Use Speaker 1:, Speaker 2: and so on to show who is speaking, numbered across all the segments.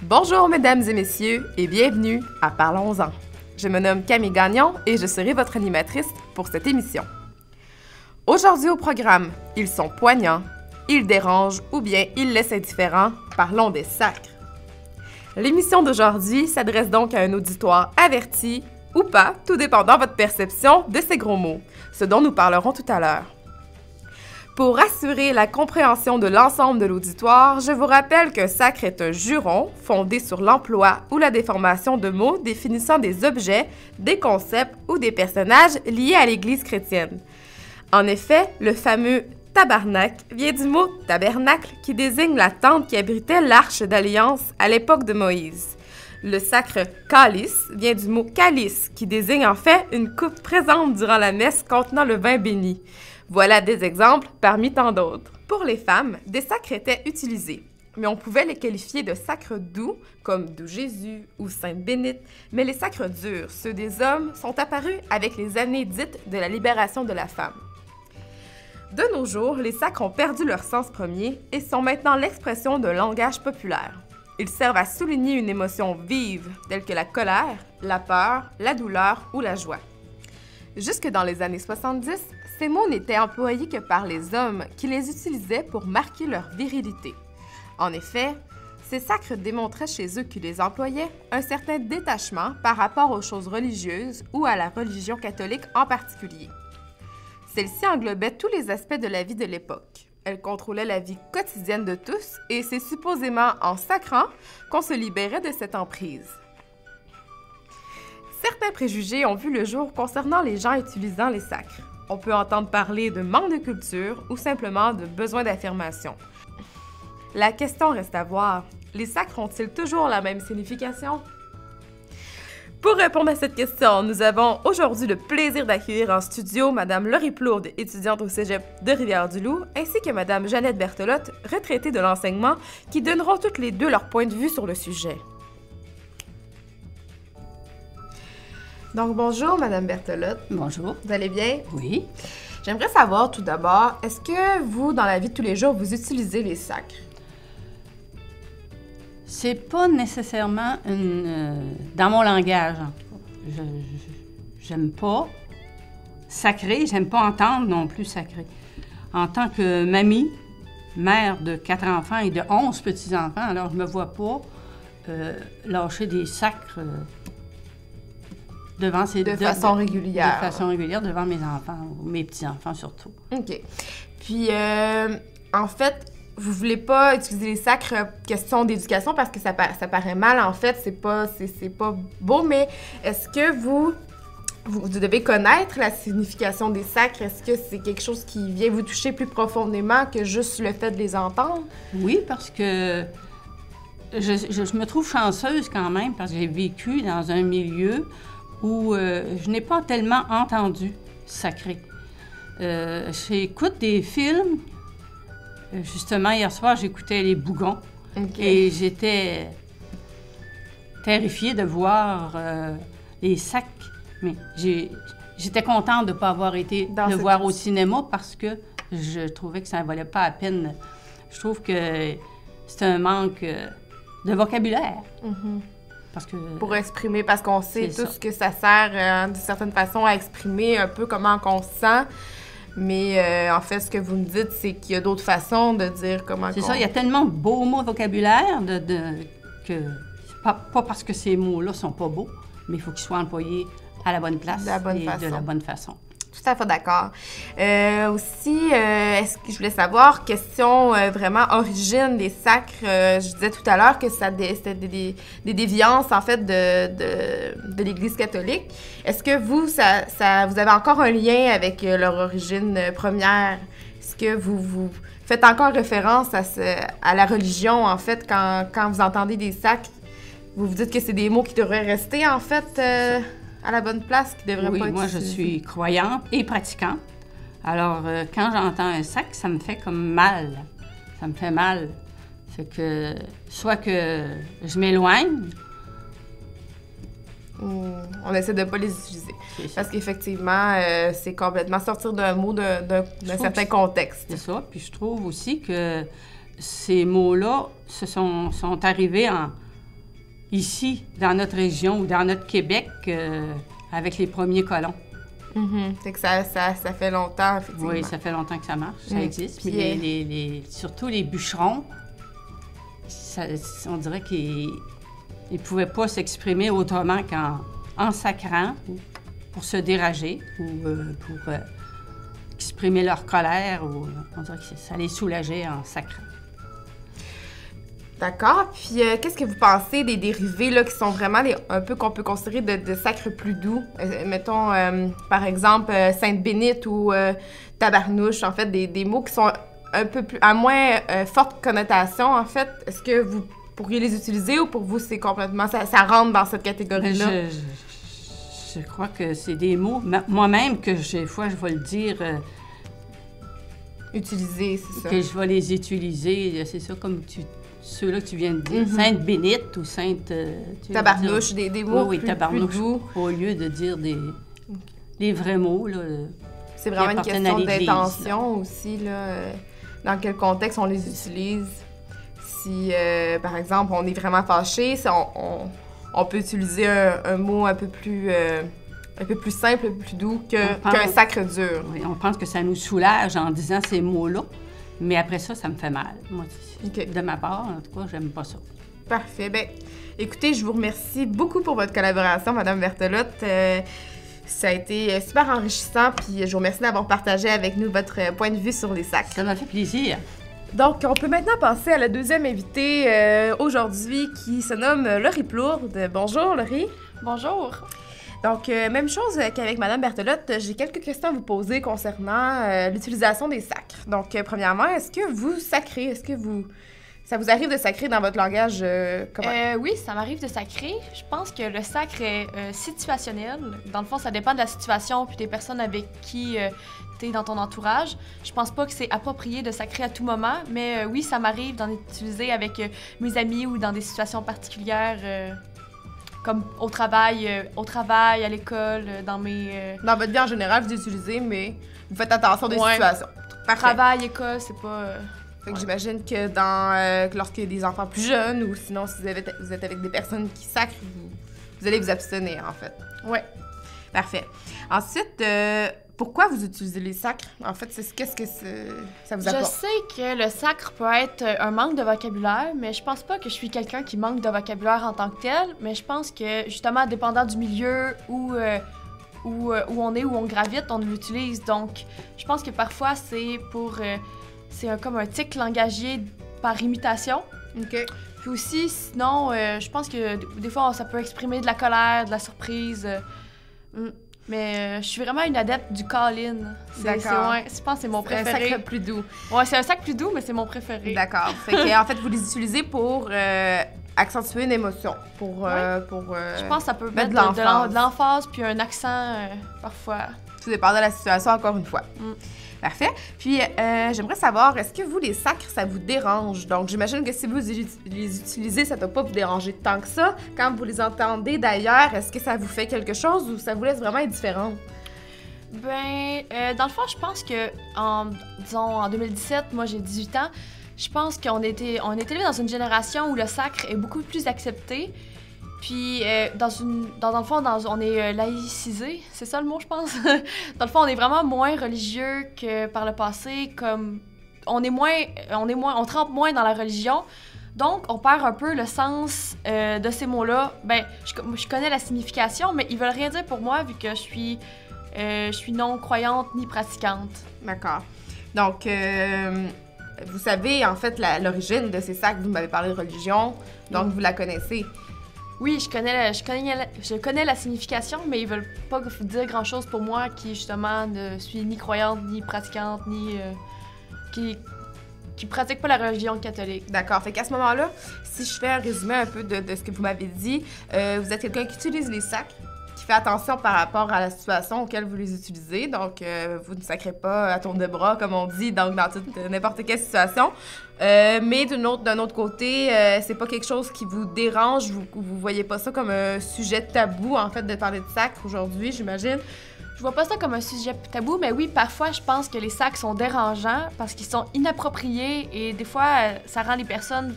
Speaker 1: Bonjour mesdames et messieurs et bienvenue à Parlons-en. Je me nomme Camille Gagnon et je serai votre animatrice pour cette émission. Aujourd'hui au programme, ils sont poignants, ils dérangent ou bien ils laissent indifférents, parlons des sacres. L'émission d'aujourd'hui s'adresse donc à un auditoire averti ou pas, tout dépendant de votre perception de ces gros mots, ce dont nous parlerons tout à l'heure. Pour assurer la compréhension de l'ensemble de l'auditoire, je vous rappelle qu'un sacre est un juron fondé sur l'emploi ou la déformation de mots définissant des objets, des concepts ou des personnages liés à l'Église chrétienne. En effet, le fameux « tabarnak » vient du mot « tabernacle » qui désigne la tente qui abritait l'arche d'alliance à l'époque de Moïse. Le sacre « calice » vient du mot « calice » qui désigne en fait une coupe présente durant la messe contenant le vin béni. Voilà des exemples parmi tant d'autres. Pour les femmes, des sacres étaient utilisés, mais on pouvait les qualifier de sacres doux, comme Doux Jésus ou Sainte Bénite, mais les sacres durs, ceux des hommes, sont apparus avec les années dites de la libération de la femme. De nos jours, les sacres ont perdu leur sens premier et sont maintenant l'expression d'un langage populaire. Ils servent à souligner une émotion vive, telle que la colère, la peur, la douleur ou la joie. Jusque dans les années 70, ces mots n'étaient employés que par les hommes qui les utilisaient pour marquer leur virilité. En effet, ces sacres démontraient chez eux qui les employaient un certain détachement par rapport aux choses religieuses ou à la religion catholique en particulier. Celle-ci englobait tous les aspects de la vie de l'époque. Elle contrôlait la vie quotidienne de tous et c'est supposément en sacrant qu'on se libérait de cette emprise. Certains préjugés ont vu le jour concernant les gens utilisant les sacres. On peut entendre parler de manque de culture ou simplement de besoin d'affirmation. La question reste à voir. Les sacres ont-ils toujours la même signification? Pour répondre à cette question, nous avons aujourd'hui le plaisir d'accueillir en studio Mme Laurie Plourde, étudiante au Cégep de Rivière-du-Loup, ainsi que Mme Jeannette Berthelotte, retraitée de l'enseignement, qui donneront toutes les deux leur point de vue sur le sujet. Donc, bonjour, Mme Berthelotte.
Speaker 2: Bonjour.
Speaker 1: Vous allez bien?
Speaker 2: Oui.
Speaker 1: J'aimerais savoir tout d'abord, est-ce que vous, dans la vie de tous les jours, vous utilisez les sacres?
Speaker 2: C'est pas nécessairement dans mon langage, en tout cas. J'aime pas sacrer, j'aime pas entendre non plus sacrer. En tant que mamie, mère de 4 enfants et de 11 petits-enfants, alors je me vois pas lâcher des sacres devant
Speaker 1: de façon régulière.
Speaker 2: De façon régulière devant mes enfants, ou mes petits-enfants surtout.
Speaker 1: OK. Puis, en fait, vous voulez pas utiliser les sacres question d'éducation parce que ça paraît mal, en fait, c'est pas beau, mais est-ce que vous devez connaître la signification des sacres? Est-ce que c'est quelque chose qui vient vous toucher plus profondément que juste le fait de les entendre?
Speaker 2: Oui, parce que je me trouve chanceuse quand même, parce que j'ai vécu dans un milieu où je n'ai pas tellement entendu sacrer. J'écoute des films. Justement, hier soir, j'écoutais Les Bougons. Okay. Et j'étais terrifiée de voir les sacs. Mais j'étais contente de ne pas avoir été le voir au cinéma parce que je trouvais que ça ne valait pas la peine. Je trouve que c'est un manque de vocabulaire.
Speaker 1: Mm-hmm.
Speaker 2: Parce que,
Speaker 1: pour exprimer, parce qu'on sait tous que ça sert d'une certaine façon à exprimer un peu comment on se sent. Mais en fait, ce que vous me dites, c'est qu'il y a d'autres façons de dire comment...
Speaker 2: C'est ça, il y a tellement de beaux mots de vocabulaire que pas parce que ces mots-là sont pas beaux, mais il faut qu'ils soient employés à la bonne place de la bonne façon.
Speaker 1: Tout à fait d'accord. Aussi, est-ce que je voulais savoir, question vraiment origine des sacres, je disais tout à l'heure que c'était des déviances, en fait, de l'Église catholique. Est-ce que vous avez encore un lien avec leur origine première? Est-ce que vous faites encore référence à la religion, en fait, quand vous entendez des sacres? Vous vous dites que c'est des mots qui devraient rester, en fait... à la bonne place, qui devrait pas être...
Speaker 2: Oui, moi, je suis croyante et pratiquante. Alors, quand j'entends un sac, ça me fait comme mal. Ça me fait mal. Fait que, soit que je m'éloigne...
Speaker 1: On essaie de ne pas les utiliser. Parce qu'effectivement, c'est complètement sortir d'un mot d'un certain contexte.
Speaker 2: C'est ça. Puis je trouve aussi que ces mots-là sont arrivés ici, dans notre région ou dans notre Québec, avec les premiers colons.
Speaker 1: C'est que ça fait longtemps, effectivement.
Speaker 2: Oui, ça fait longtemps que ça marche, ça existe. Mais surtout les bûcherons, on dirait qu'ils ne pouvaient pas s'exprimer autrement qu'en sacrant, pour se dérager ou pour exprimer leur colère. On dirait que ça les soulageait en sacrant.
Speaker 1: D'accord. Puis, qu'est-ce que vous pensez des dérivés là, qui sont vraiment un peu qu'on peut considérer de sacres plus doux? Mettons, par exemple, Sainte Bénite ou Tabarnouche, en fait, des mots qui sont un peu plus, à moins forte connotation, en fait. Est-ce que vous pourriez les utiliser ou pour vous, c'est complètement, ça rentre dans cette catégorie-là?
Speaker 2: Je crois que c'est des mots, moi-même, que des fois, je vais le dire...
Speaker 1: Utiliser, c'est ça.
Speaker 2: Que je vais les utiliser, c'est ça, comme ceux-là que tu viens de dire. Sainte Bénite ou Sainte...
Speaker 1: Tabarnouche, des mots plus doux.
Speaker 2: Au lieu de dire des vrais mots, là.
Speaker 1: C'est vraiment une question d'intention aussi, là. Dans quel contexte on les utilise. Si, par exemple, on est vraiment fâché, on peut utiliser un mot un peu plus simple, un peu plus doux qu'un sacre dur.
Speaker 2: Oui, on pense que ça nous soulage en disant ces mots-là, mais après ça me fait mal. Moi, de ma part, en tout cas, j'aime pas ça.
Speaker 1: Parfait. Bien, écoutez, je vous remercie beaucoup pour votre collaboration, Mme Berthelotte. Ça a été super enrichissant, puis je vous remercie d'avoir partagé avec nous votre point de vue sur les sacres.
Speaker 2: Ça m'a fait plaisir.
Speaker 1: Donc, on peut maintenant passer à la deuxième invitée aujourd'hui qui se nomme Laurie Plourde. Bonjour, Laurie.
Speaker 3: Bonjour.
Speaker 1: Donc, même chose qu'avec Mme Berthelotte, j'ai quelques questions à vous poser concernant l'utilisation des sacres. Donc, premièrement, est-ce que vous sacrez? Est-ce que ça vous arrive de sacrer dans votre langage commun?
Speaker 3: Oui, ça m'arrive de sacrer. Je pense que le sacre est situationnel. Dans le fond, ça dépend de la situation puis des personnes avec qui tu es dans ton entourage. Je pense pas que c'est approprié de sacrer à tout moment, mais oui, ça m'arrive d'en utiliser avec mes amis ou dans des situations particulières. Comme au travail, à l'école, dans mes...
Speaker 1: Dans votre vie en général, vous utilisez, mais vous faites attention des situations. Parfait.
Speaker 3: Travail, école, c'est pas...
Speaker 1: Fait que j'imagine que lorsqu'il y a des enfants plus jeunes, ou sinon si vous êtes avec des personnes qui sacrent, vous allez vous abstenir, en fait.
Speaker 3: Ouais.
Speaker 1: Parfait. Ensuite, pourquoi vous utilisez les sacres? En fait, qu'est-ce que ça vous apporte?
Speaker 3: Je sais que le sacre peut être un manque de vocabulaire, mais je pense pas que je suis quelqu'un qui manque de vocabulaire en tant que tel, mais je pense que, justement, dépendant du milieu où on est, où on gravite, on l'utilise. Donc, je pense que parfois, c'est comme un tic langagier par imitation.
Speaker 1: OK.
Speaker 3: Puis aussi, sinon, je pense que des fois, ça peut exprimer de la colère, de la surprise. Mais je suis vraiment une adepte du call-in.
Speaker 1: D'accord.
Speaker 3: Je pense que c'est mon préféré.
Speaker 1: C'est un sacre plus doux.
Speaker 3: Ouais, c'est un sacre plus doux, mais c'est mon préféré.
Speaker 1: D'accord. Fait que, en fait, vous les utilisez pour accentuer une émotion.
Speaker 3: Je pense que ça peut mettre de l'emphase puis un accent parfois.
Speaker 1: Tout dépend de la situation, encore une fois. Parfait. Puis, j'aimerais savoir, est-ce que vous, les sacres, ça vous dérange? Donc, j'imagine que si vous les utilisez, ça ne doit pas vous déranger tant que ça. Quand vous les entendez, d'ailleurs, est-ce que ça vous fait quelque chose ou ça vous laisse vraiment indifférente?
Speaker 3: Ben, dans le fond, je pense que, en 2017, moi, j'ai 18 ans, je pense qu'on est élevé dans une génération où le sacre est beaucoup plus accepté. Puis, dans le fond, on est laïcisé, c'est ça le mot, je pense? Dans le fond, on est vraiment moins religieux que par le passé, comme on trempe moins dans la religion, donc on perd un peu le sens de ces mots-là. Ben, je connais la signification, mais ils veulent rien dire pour moi vu que je suis non croyante ni pratiquante.
Speaker 1: D'accord. Donc, vous savez, en fait, l'origine de ces sacres, vous m'avez parlé de religion, donc vous la connaissez.
Speaker 3: Oui, je connais la signification, mais ils veulent pas dire grand-chose pour moi qui, justement, ne suis ni croyante, ni pratiquante, ni... qui pratique pas la religion catholique.
Speaker 1: D'accord. Fait qu'à ce moment-là, si je fais un résumé un peu de ce que vous m'avez dit, vous êtes quelqu'un qui utilise les sacres, qui fait attention par rapport à la situation auquel vous les utilisez. Donc, vous ne sacrez pas à tour de bras, comme on dit, donc dans n'importe quelle situation. Mais d'un autre côté, c'est pas quelque chose qui vous dérange. Vous voyez pas ça comme un sujet tabou, en fait, de parler de sacre aujourd'hui, j'imagine.
Speaker 3: Je vois pas ça comme un sujet tabou, mais oui, parfois, je pense que les sacres sont dérangeants parce qu'ils sont inappropriés et des fois, ça rend les personnes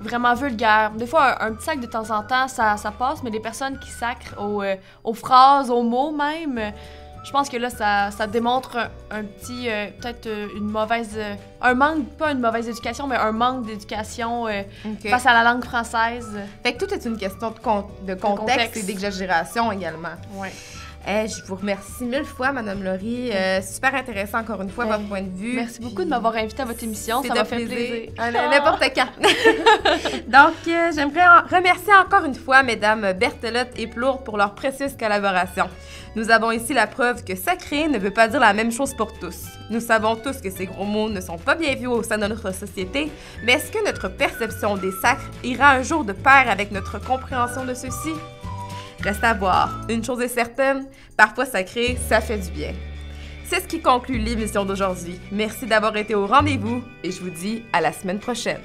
Speaker 3: vraiment vulgaire. Des fois, un petit sac de temps en temps, ça passe, mais les personnes qui sacrent aux phrases, aux mots même, je pense que là, ça démontre un petit, peut-être une mauvaise... un manque, pas une mauvaise éducation, mais un manque d'éducation face à la langue française.
Speaker 1: Fait que tout est une question de contexte et d'exagération également.
Speaker 3: Ouais.
Speaker 1: Je vous remercie 1000 fois, Madame Laurie. Super intéressant, encore une fois, votre point de vue.
Speaker 3: Merci beaucoup de m'avoir invitée à votre émission. Ça m'a fait plaisir.
Speaker 1: N'importe quand. Donc, j'aimerais remercier encore une fois Mesdames Berthelotte et Plourde pour leur précieuse collaboration. Nous avons ici la preuve que sacré ne veut pas dire la même chose pour tous. Nous savons tous que ces gros mots ne sont pas bien vus au sein de notre société, mais est-ce que notre perception des sacres ira un jour de pair avec notre compréhension de ceux-ci? Reste à voir. Une chose est certaine, parfois sacré, ça fait du bien. C'est ce qui conclut l'émission d'aujourd'hui. Merci d'avoir été au rendez-vous et je vous dis à la semaine prochaine.